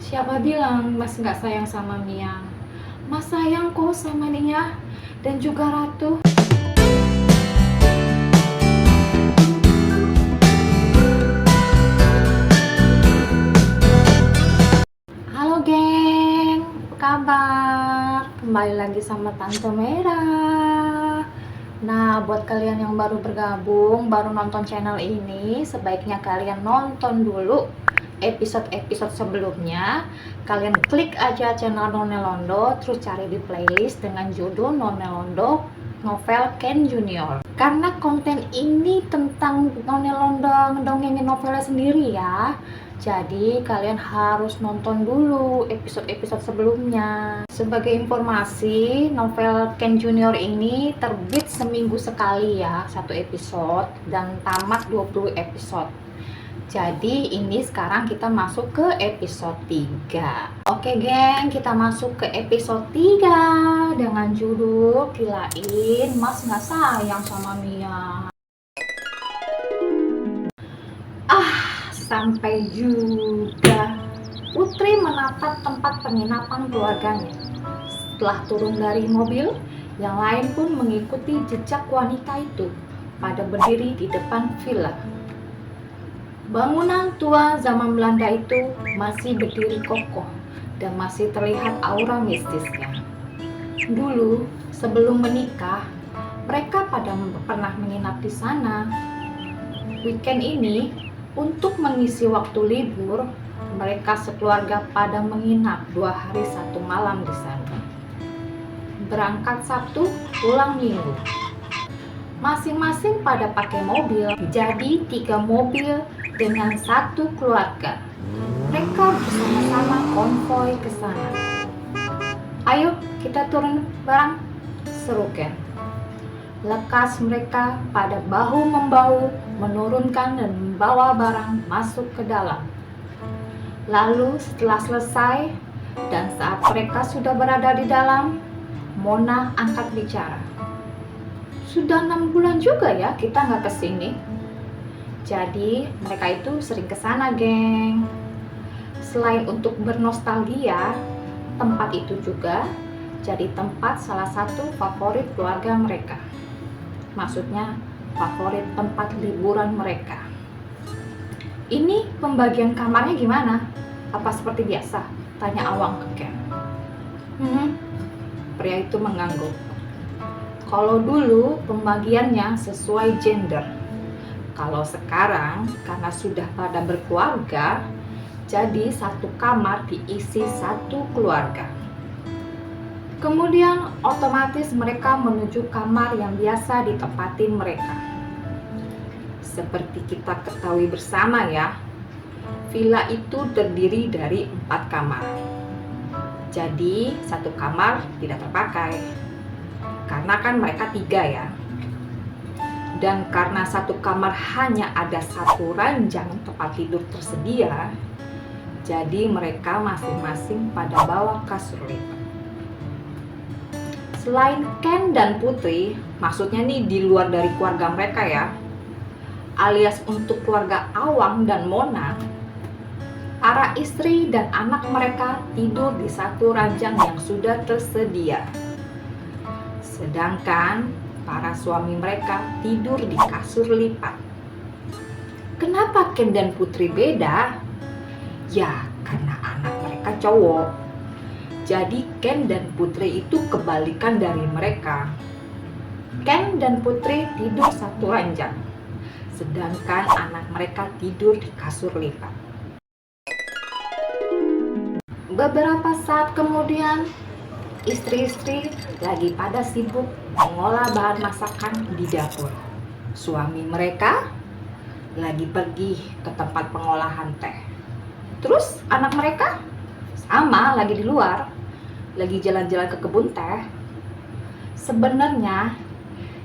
Siapa bilang Mas nggak sayang sama Mia? Mas sayang kok sama Nia dan juga Ratu. Halo geng, apa kabar? Kembali lagi sama Tante Merah. Nah, buat kalian yang baru bergabung, baru nonton channel ini, sebaiknya kalian nonton dulu episode-episode sebelumnya. Kalian klik aja channel Nonelondo, terus cari di playlist dengan judul Nonelondo Novel Ken Junior. Karena konten ini tentang Nonelondo ngedongengin novelnya sendiri ya. Jadi kalian harus nonton dulu episode-episode sebelumnya. Sebagai informasi, novel Ken Junior ini terbit seminggu sekali ya, satu episode, dan tamat 20 episode. Jadi ini sekarang kita masuk ke episode 3. Oke geng, kita masuk ke episode 3 dengan judul Kilain Mas Nggak Sayang Sama Mia. Sampai juga Putri menatap tempat penginapan keluarganya. Setelah turun dari mobil, yang lain pun mengikuti jejak wanita itu pada berdiri di depan villa. Bangunan tua zaman Belanda itu masih berdiri kokoh dan masih terlihat aura mistisnya. Dulu, sebelum menikah, mereka pernah menginap di sana. Weekend ini, untuk mengisi waktu libur, mereka sekeluarga pada menginap 2 hari 1 malam di sana. Berangkat Sabtu, pulang Minggu. Masing-masing pada pakai mobil, jadi 3 mobil dengan 1 keluarga. Mereka bersama-sama konvoi ke sana. Ayo kita turun bareng, seru Ken. Lekas mereka pada bahu-membahu menurunkan dan membawa barang masuk ke dalam. Lalu setelah selesai dan saat mereka sudah berada di dalam, Mona angkat bicara. Sudah 6 bulan juga ya kita nggak kesini. Jadi mereka itu sering kesana geng. Selain untuk bernostalgia, tempat itu juga jadi tempat salah satu favorit keluarga mereka. Maksudnya favorit tempat liburan mereka. Ini pembagian kamarnya gimana? Apa seperti biasa? Tanya Awang ke Ken. Pria itu mengangguk. Kalau dulu pembagiannya sesuai gender. Kalau sekarang karena sudah pada berkeluarga, jadi 1 kamar diisi 1 keluarga. Kemudian otomatis mereka menuju kamar yang biasa ditempatin mereka. Seperti kita ketahui bersama ya, villa itu terdiri dari 4 kamar. Jadi 1 kamar tidak terpakai, karena kan mereka 3 ya. Dan karena 1 kamar hanya ada 1 ranjang tempat tidur tersedia, jadi mereka masing-masing pada bawa kasur lipat. Selain Ken dan Putri, maksudnya nih di luar dari keluarga mereka ya, alias untuk keluarga Awang dan Mona, para istri dan anak mereka tidur di 1 ranjang yang sudah tersedia. Sedangkan para suami mereka tidur di kasur lipat. Kenapa Ken dan Putri beda? Ya, karena anak mereka cowok. Jadi Ken dan Putri itu kebalikan dari mereka. Ken dan Putri tidur 1 ranjang, sedangkan anak mereka tidur di kasur lipat. Beberapa saat kemudian, istri-istri lagi pada sibuk mengolah bahan masakan di dapur. Suami mereka lagi pergi ke tempat pengolahan teh. Terus anak mereka sama lagi di luar, lagi jalan-jalan ke kebun teh. Sebenarnya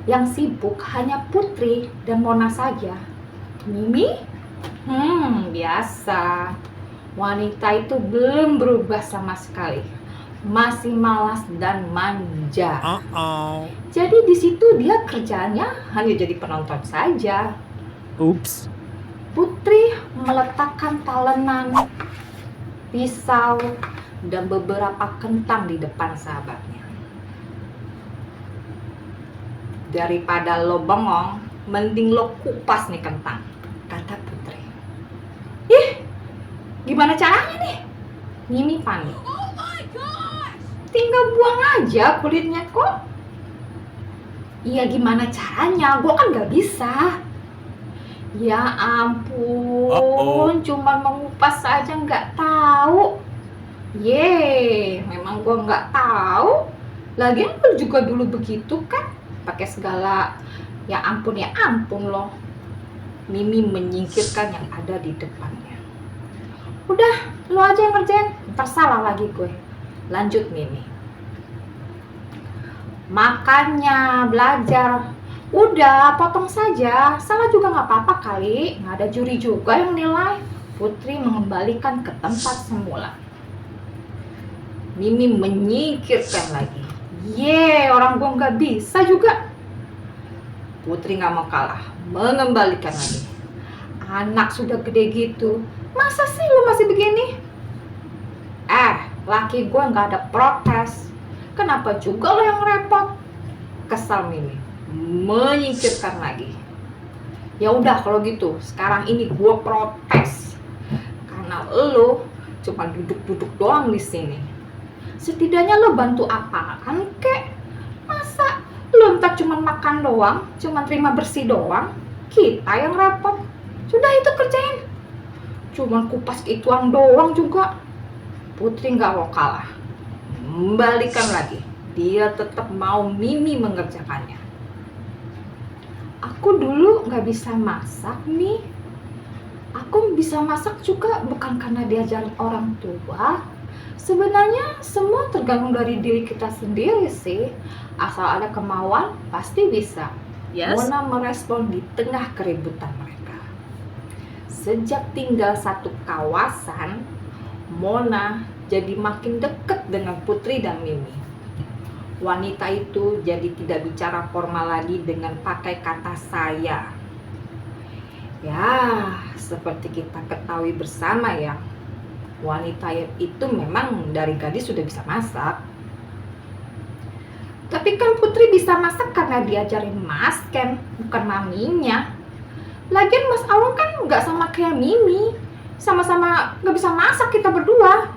yang sibuk hanya Putri dan Mona saja. Mimi? Biasa. Wanita itu belum berubah sama sekali. Masih malas dan manja. Jadi di situ dia kerjanya hanya jadi penonton saja. Oops. Putri meletakkan talenan pisau, dan beberapa kentang di depan sahabatnya. Daripada lo bengong, mending lo kupas nih kentang, kata Putri. Ih, gimana caranya nih? Mimi panik. Tinggal buang aja kulitnya kok. Iya, gimana caranya? Gue kan gak bisa. Ya ampun, cuman mengupas aja nggak tahu. Memang gue nggak tahu. Lagian gue juga dulu begitu kan, pakai segala. Ya ampun loh. Mimi menyingkirkan yang ada di depannya. Udah, lo aja yang ngerjain, ntar salah lagi gue. Lanjut Mimi. Makanya belajar. Udah, potong saja. Salah juga nggak apa-apa kali. Nggak ada juri juga yang nilai. Putri mengembalikan ke tempat semula. Mimi menyingkirkan lagi. Orang gue nggak bisa juga. Putri nggak mau kalah, mengembalikan lagi. Anak sudah gede gitu, masa sih lu masih begini? Laki gue nggak ada protes. Kenapa juga lo yang repot? Kesal Mimi, menyingkirkan lagi. Ya udah kalau gitu, sekarang ini gue protes. Karena lo cuma duduk-duduk doang di sini. Setidaknya lo bantu apaan kek? Masa lo entah cuma makan doang, cuma terima bersih doang? Kita yang repot. Sudah itu kerjain. Cuma kupas ituan doang juga. Putri nggak mau kalah. Kembalikan lagi. Dia tetap mau Mimi mengerjakannya. Aku dulu nggak bisa masak nih. Aku bisa masak juga bukan karena diajarin orang tua. Sebenarnya semua tergantung dari diri kita sendiri sih. Asal ada kemauan, pasti bisa. Yes. Mona merespon di tengah keributan mereka. Sejak tinggal satu kawasan, Mona jadi makin dekat dengan Putri dan Mimi. Wanita itu jadi tidak bicara formal lagi dengan pakai kata saya. Ya, seperti kita ketahui bersama ya, wanita itu memang dari gadis sudah bisa masak. Tapi kan Putri bisa masak karena diajarin Mas Ken, bukan maminya. Lagian Mas Awang kan nggak sama kayak Mimi, sama-sama nggak bisa masak kita berdua,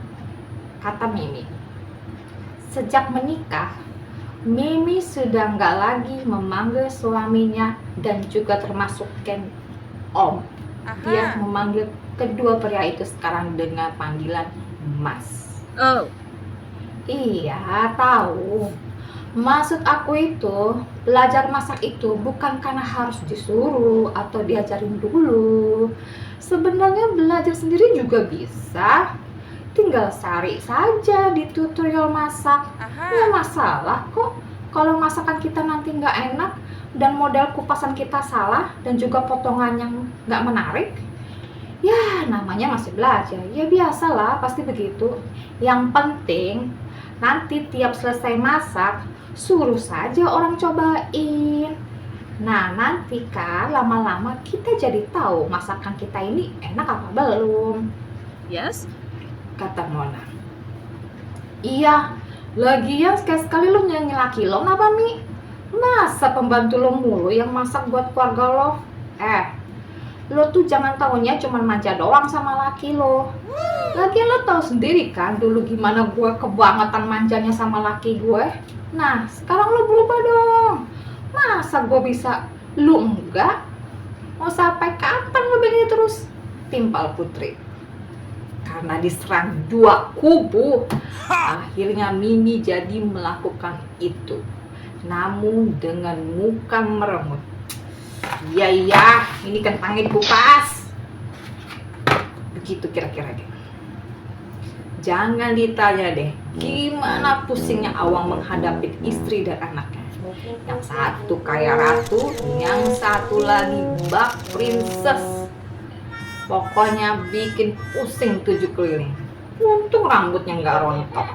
kata Mimi. Sejak menikah, Mimi sudah nggak lagi memanggil suaminya dan juga termasuk Ken Om. Dia memanggil kedua pria itu sekarang dengan panggilan Mas. Oh. Iya, tahu. Maksud aku itu, belajar masak itu bukan karena harus disuruh atau diajarin dulu. Sebenarnya belajar sendiri juga bisa. Tinggal cari saja di tutorial masak. Nggak masalah kok. Kalau masakan kita nanti nggak enak dan model kupasan kita salah dan juga potongan yang nggak menarik, ya namanya masih belajar. Ya biasalah, pasti begitu. Yang penting nanti tiap selesai masak, suruh saja orang cobain. Nah nanti kan lama-lama kita jadi tahu masakan kita ini enak apa belum. Yes, kata Mona. Iya, lagian sekali-sekali lo nyanyi laki lo kenapa Mi? Masa pembantu lo mulu yang masak buat keluarga lo? Lo tuh jangan taunya cuma manja doang sama laki lo. Lagian lo tahu sendiri kan dulu gimana gue kebangetan manjanya sama laki gue. Nah sekarang lo berubah dong. Masa gue bisa, lo enggak? Mau sampai kapan lo begini terus? Timpal Putri. Karena diserang dua kubu, akhirnya Mimi jadi melakukan itu. Namun dengan muka meremut. Iya, ini kentangnya dikupas. Begitu kira-kira deh. Jangan ditanya deh, gimana pusingnya Awang menghadapi istri dan anaknya. Yang satu kayak ratu, yang satu lagi bak princess. Pokoknya bikin pusing 7 keliling. Untung rambutnya nggak rontok.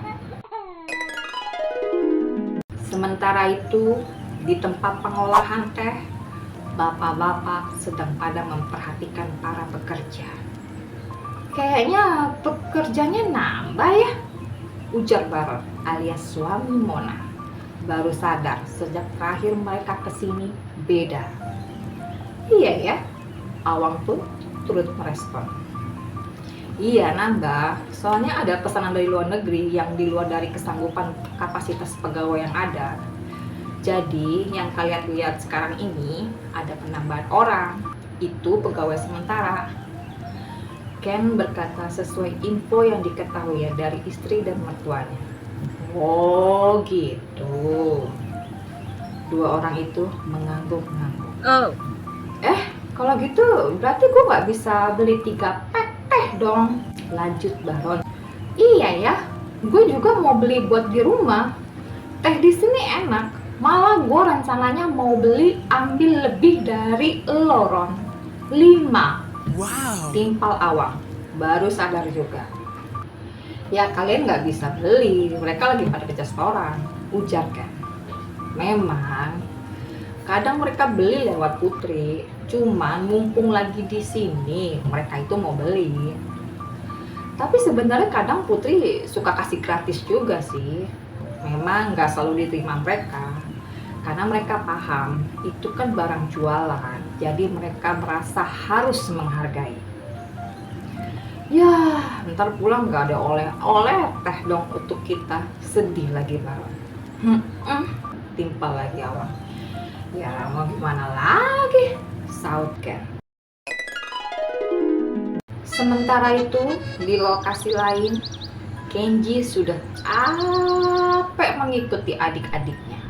Sementara itu, di tempat pengolahan teh, bapak-bapak sedang pada memperhatikan para pekerja. Kayaknya pekerjanya nambah ya, ujar Baron alias suami Mona. Baru sadar sejak terakhir mereka kesini beda. Iya ya, Awang pun turut merespon. Iya nambah, soalnya ada pesanan dari luar negeri yang di luar dari kesanggupan kapasitas pegawai yang ada. Jadi yang kalian lihat sekarang ini ada penambahan orang, itu pegawai sementara. Ken berkata sesuai info yang diketahui ya dari istri dan mertuanya. Oh gitu. Dua orang itu mengangguk-ngangguk. Oh. Kalau gitu berarti gue nggak bisa beli 3 pack teh dong. Lanjut Baron. Iya ya, gue juga mau beli buat di rumah. Teh di sini enak. Malah gue rencananya mau beli ambil lebih dari loron 5. Wow. Timpal Awang baru sadar juga. Ya kalian nggak bisa beli, mereka lagi pada ke restoran, ujar Ken. Memang kadang mereka beli lewat Putri, cuman mumpung lagi di sini mereka itu mau beli. Tapi sebenarnya kadang Putri suka kasih gratis juga sih. Memang nggak selalu diterima mereka, karena mereka paham itu kan barang jualan, jadi mereka merasa harus menghargai. Ya, ntar pulang nggak ada oleh-oleh teh dong untuk kita. Sedih lagi Baron. Timpal lagi Awang. Ya mau gimana lagi, saut Ken. Sementara itu di lokasi lain, Kenji sudah capek mengikuti adik-adiknya.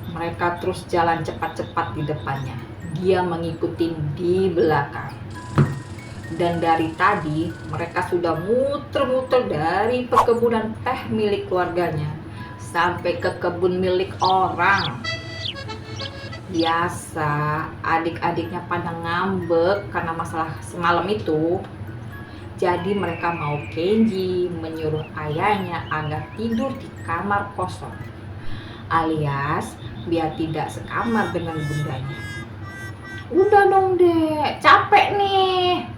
Mereka terus jalan cepat-cepat di depannya. Dia mengikuti di belakang. Dan dari tadi mereka sudah muter-muter dari perkebunan teh milik keluarganya sampai ke kebun milik orang. Biasa adik-adiknya pada ngambek karena masalah semalam itu. Jadi mereka mau Kenji menyuruh ayahnya agar tidur di kamar kosong, alias biar tidak sekamar dengan bundanya. Udah dong dek, capek nih.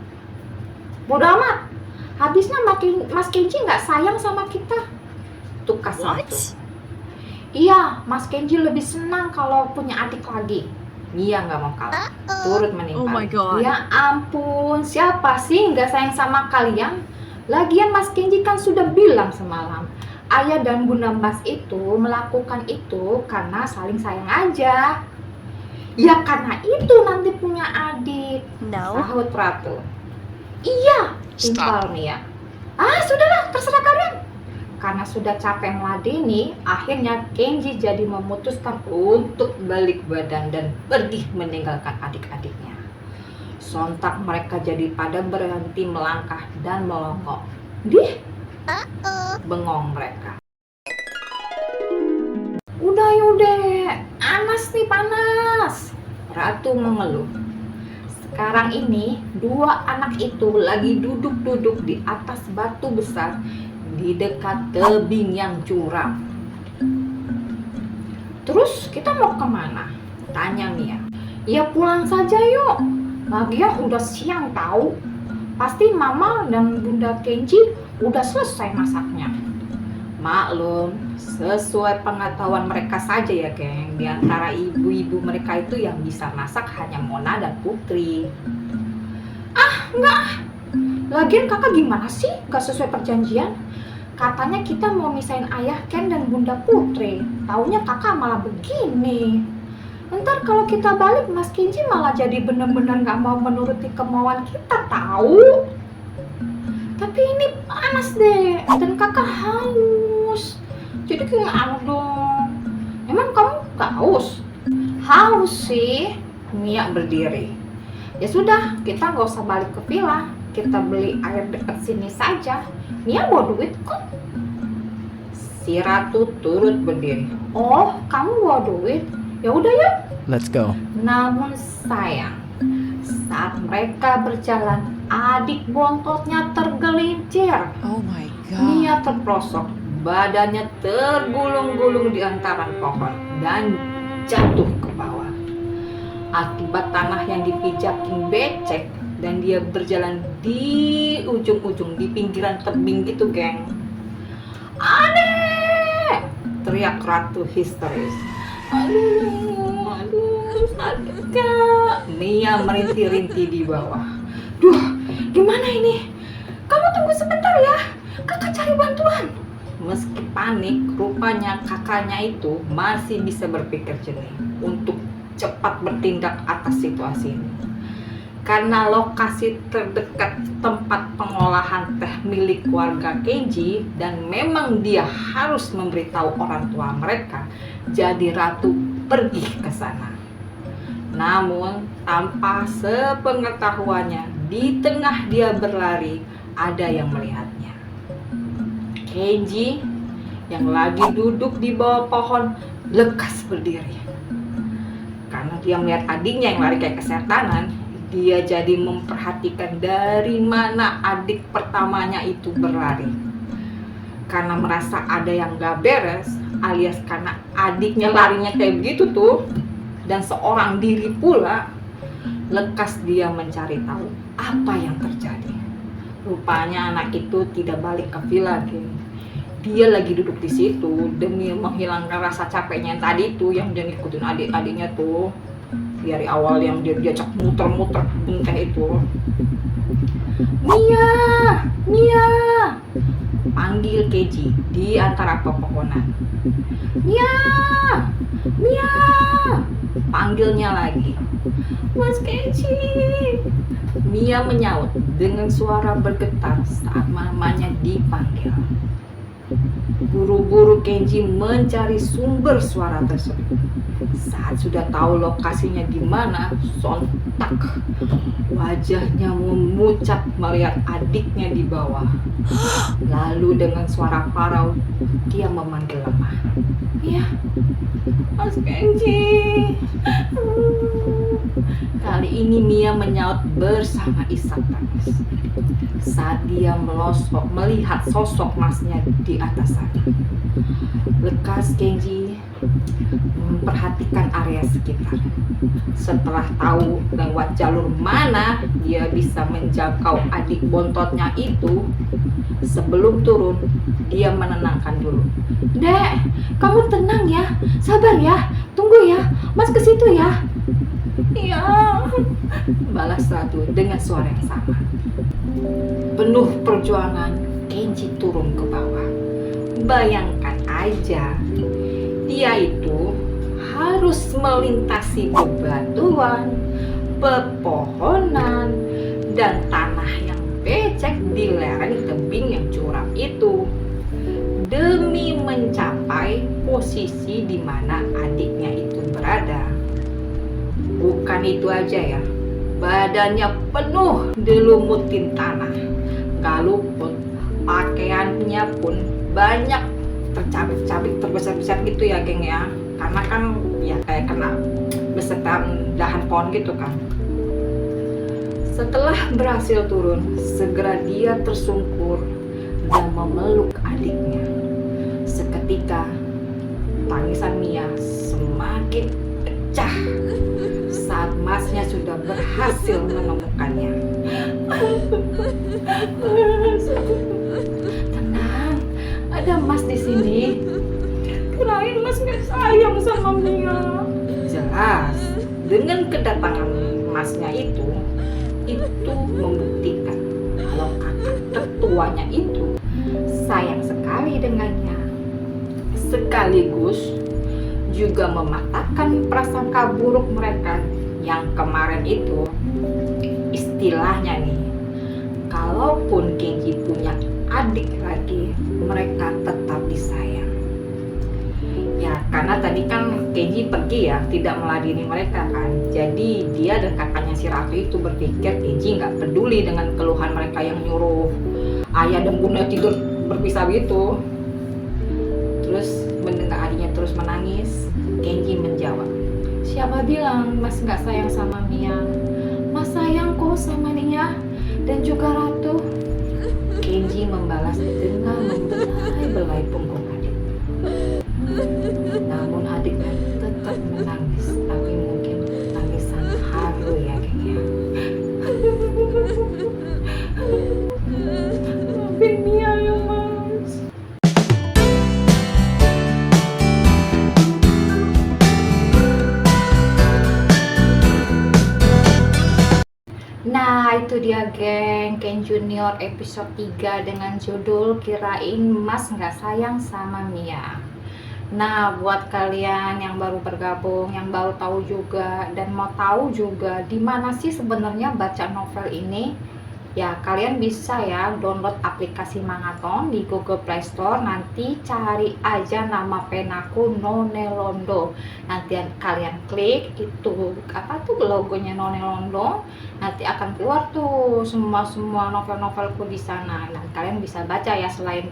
Bodoh amat, habisnya Mas Kenji nggak sayang sama kita. Tukas satu. Iya, Mas Kenji lebih senang kalau punya adik lagi. Mia nggak mau kalah, turut menimpali. Oh my God. Ya ampun, siapa sih nggak sayang sama kalian? Lagian Mas Kenji kan sudah bilang semalam, ayah dan Bunda Mas itu melakukan itu karena saling sayang aja. Ya karena itu nanti punya adik. No. Sahut Ratu. Iya, timpal Mia. Sudahlah, terserah kalian. Karena sudah capek meladeni, akhirnya Kenji jadi memutuskan untuk balik badan dan pergi meninggalkan adik-adiknya. Sontak mereka jadi pada berhenti melangkah dan melongo. Bengong mereka. Udah, panas nih panas. Ratu mengeluh. Sekarang ini dua anak itu lagi duduk-duduk di atas batu besar di dekat tebing yang curam. Terus kita mau kemana? Tanya Mia. Ya pulang saja yuk. Lagian udah siang tahu. Pasti Mama dan Bunda Kenji udah selesai masaknya. Maklum, sesuai pengetahuan mereka saja ya geng. Di antara ibu-ibu mereka itu yang bisa masak hanya Mona dan Putri. Enggak. Lagian kakak gimana sih? Gak sesuai perjanjian. Katanya kita mau misahin ayah Ken dan Bunda Putri. Taunya kakak malah begini. Ntar kalau kita balik Mas Kenji malah jadi bener-bener gak mau menuruti kemauan kita tahu. Tapi ini panas deh dan kakak haus. Jadi gimana dong? Emang kamu gak haus? Haus sih. Mia berdiri. Ya sudah, kita gak usah balik ke villa. Kita beli air dekat sini saja. Mia bawa duit kok. Si Ratu turut berdiri. Oh, kamu bawa duit? Ya udah yuk. Let's go. Namun sayang, saat mereka berjalan, adik bontotnya tergelincir. Oh my god. Mia terprosok, badannya tergulung-gulung di antara pohon dan jatuh ke bawah. Akibat tanah yang dipijakin becek dan dia berjalan di ujung-ujung, di pinggiran tebing gitu, geng. "Adek!" teriak Ratu histeris. Aduh, sakit Kak. Mia merintih-rintih di bawah. Duh, gimana ini? Kamu tunggu sebentar ya, kakak cari bantuan. Meski panik, rupanya kakaknya itu masih bisa berpikir jernih untuk cepat bertindak atas situasi ini. Karena lokasi terdekat tempat pengolahan teh milik keluarga Kenji dan memang dia harus memberitahu orang tua mereka, jadi Ratu pergi ke sana. Namun tanpa sepengetahuannya, di tengah dia berlari ada yang melihatnya. Kenji yang lagi duduk di bawah pohon lekas berdiri. Karena dia melihat adiknya yang lari kayak kesetanan, dia jadi memperhatikan dari mana adik pertamanya itu berlari. Karena merasa ada yang gak beres, alias karena adiknya larinya kayak begitu tuh, dan seorang diri pula, lekas dia mencari tahu apa yang terjadi. Rupanya anak itu tidak balik ke villa, geng. Dia lagi duduk di situ demi menghilangkan rasa capeknya yang tadi tuh, yang dia ngikutin adik-adiknya tuh dari awal, yang dia diajak muter-muter kebun teh itu. "Mia, Mia!" panggil Kenji di antara pepohonan. "Mia, Mia!" panggilnya lagi. "Mas Kenji!" Mia menyaut dengan suara bergetar saat namanya dipanggil. Buru-buru Kenji mencari sumber suara tersebut. Saat sudah tahu lokasinya di mana, sontak wajahnya memucat melihat adiknya di bawah. Lalu dengan suara parau dia memanggil lemah. "Ya, Mas Kenji." Kali ini Mia menyaut bersama isak tangis saat dia melihat sosok masnya di atas sana. Lekas Kenji memperhatikan area sekitar. Setelah tahu lewat jalur mana dia bisa menjangkau adik bontotnya itu, sebelum turun dia menenangkan dulu. "Dek, kamu tenang ya, sabar ya, tunggu ya, Mas ke situ ya." "Iya," balas Ratu dengan suara yang sama. Penuh perjuangan, Kenji turun ke bawah. Bayangkan aja, dia itu harus melintasi bebatuan, pepohonan, dan tanah yang becek di lereng tebing yang curam itu demi mencapai posisi di mana adiknya itu berada. Bukan itu aja ya, badannya penuh dilumutin tanah. Gak luput, pakaiannya pun banyak tercabik-cabik, terbesar-besar gitu ya, geng ya. Karena kan ya kayak kena besetan dahan pohon gitu kan. Setelah berhasil turun, segera dia tersungkur dan memeluk adiknya. Seketika tangisan Mia semakin pecah saat masnya sudah berhasil menemukannya. "Tenang, ada Mas di sini." "Kirain Mas gak sayang sama Mia." Jelas, dengan kedatangan Masnya itu membuktikan kalau kakak tertuanya itu sayang sekali dengannya. Sekaligus juga mematahkan prasangka buruk mereka yang kemarin itu. Istilahnya nih, kalaupun Kenji punya adik lagi, mereka tetap disayang. Ya karena tadi kan Kenji pergi ya, tidak meladeni mereka kan. Jadi dia dan kakaknya si Ratu itu berpikir Kenji nggak peduli dengan keluhan mereka yang nyuruh ayah dan bunda tidur berpisah gitu. Terus mendengar adiknya terus menangis, Kenji menjawab, "Siapa bilang Mas nggak sayang sama Mia? Mas sayang kok sama Nia dan juga Ratu." Kenji membalas dengan membelai-belai punggung adik. Namun adiknya tetap menangis, tapi mungkin tangisan haru ya, geng ya. geng, Ken Junior episode 3 dengan judul Kirain Mas Nggak Sayang Sama Mia. Nah, buat kalian yang baru bergabung, yang baru tahu juga dan mau tahu juga di mana sih sebenarnya baca novel ini, ya kalian bisa ya download aplikasi Mangaton di Google Play Store. Nanti cari aja nama penaku None Londo. Nanti kalian klik itu apa tuh logonya None Londo. Nanti akan keluar tuh semua novel-novelku di sana. Dan kalian bisa baca ya, selain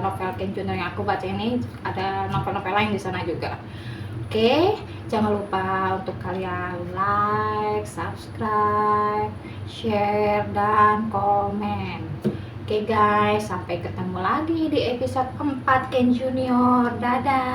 novel Ken Junior yang aku baca ini, ada novel-novel lain di sana juga. Oke, jangan lupa untuk kalian like, subscribe, share, dan komen. Oke guys, sampai ketemu lagi di episode 4 Ken Junior. Dadah.